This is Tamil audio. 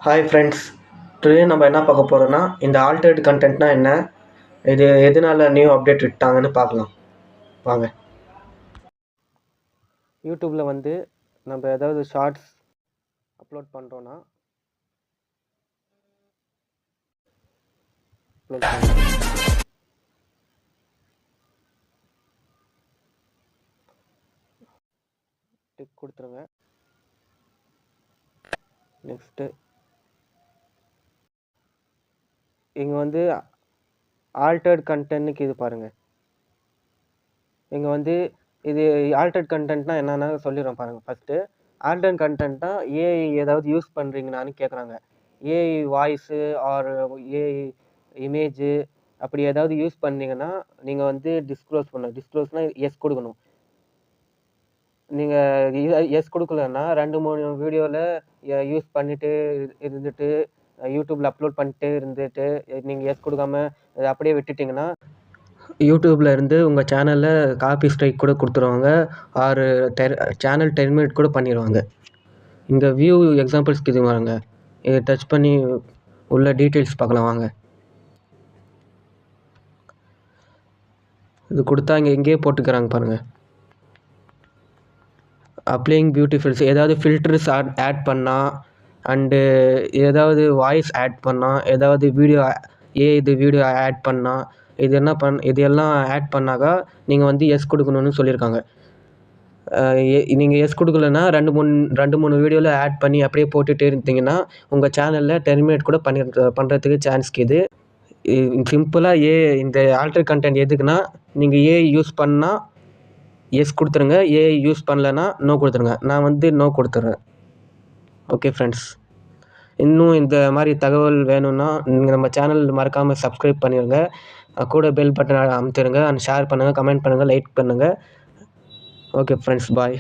ஹாய் ஃப்ரெண்ட்ஸ், டுடே நம்ம என்ன பார்க்க போகிறோன்னா இந்த ஆல்டர்டு கண்டென்ட்னா என்ன, இது எதனால நியூ அப்டேட் விட்டாங்கன்னு பார்க்கலாம் வாங்க. யூடியூப்பில் வந்து நம்ம ஏதாவது ஷார்ட்ஸ் அப்லோட் பண்ணுறோன்னா டிக் கொடுத்துருங்க. நெக்ஸ்ட்டு இங்கே வந்து ஆல்டர்ட் கண்டென்ட்னுக்கு இது பாருங்கள். இங்கே வந்து இது ஆல்டர்ட் கண்டென்ட்னா என்னென்ன சொல்லிடுறோம் பாருங்கள். ஃபஸ்ட்டு ஆல்டர்ட் கண்டென்ட்னா ஏஐ ஏதாவது யூஸ் பண்ணுறீங்களான்னு கேட்குறாங்க. AI voice or AI image அப்படி ஏதாவது யூஸ் பண்ணீங்கன்னா நீங்கள் வந்து டிஸ்க்ளோஸ் பண்ணணும். டிஸ்க்ளோஸ்னால் எஸ் கொடுக்கணும். நீங்கள் எஸ் கொடுக்கலன்னா 2-3 வீடியோவில் யூஸ் பண்ணிட்டு இருந்துட்டு யூடியூப்பில் அப்லோட் பண்ணிட்டு இருந்துட்டு நீங்கள் எஸ் கொடுக்காம அப்படியே விட்டுட்டிங்கன்னா யூடியூப்பில் இருந்து உங்கள் சேனலில் காப்பி ஸ்ட்ரைக் கூட கொடுத்துருவாங்க. ஆர் சேனல் டெர்மினேட் கூட பண்ணிடுவாங்க. இங்கே வியூ எக்ஸாம்பிள்ஸ்க்கு இது வாங்க, இதை டச் பண்ணி உள்ள டீட்டெயில்ஸ் பார்க்கலாம் வாங்க. இது கொடுத்தா இங்கே எங்கேயே போட்டுக்கிறாங்க பாருங்கள். அப்ளையிங் பியூட்டி ஃபில்ஸ், ஏதாவது ஃபில்டர்ஸ் ஆட் பண்ணால் அண்டு ஏதாவது வாய்ஸ் ஆட் பண்ணால், ஏதாவது வீடியோ இது வீடியோ ஆட் பண்ணால், இது எல்லாம் ஆட் பண்ணாக்கா நீங்கள் வந்து எஸ் கொடுக்கணும்னு சொல்லியிருக்காங்க. நீங்கள் எஸ் கொடுக்கலன்னா 2-3 வீடியோவில் ஆட் பண்ணி அப்படியே போட்டுகிட்டே இருந்தீங்கன்னா உங்கள் சேனலில் டெர்மினேட் கூட பண்ணுறதுக்கு சான்ஸ்க்கு இது சிம்பிளாக இந்த ஆல்டர் கண்டென்ட் எதுக்குன்னா, நீங்கள் ஏஐ யூஸ் பண்ணால் எஸ் கொடுத்துருங்க, ஏஐ யூஸ் பண்ணலன்னா நோ கொடுத்துருங்க. நான் வந்து நோ கொடுத்துட்றேன். ஓகே ஃப்ரெண்ட்ஸ், இன்னும் இந்த மாதிரி தகவல் வேணும்னா நீங்கள் நம்ம சேனல் மறக்காமல் சப்ஸ்கிரைப் பண்ணிடுங்க, கூட பெல் பட்டன் அமுத்திடுங்க, அண்ட் ஷேர் பண்ணுங்கள், கமெண்ட் பண்ணுங்கள், லைக் பண்ணுங்கள். ஓகே ஃப்ரெண்ட்ஸ், பாய்.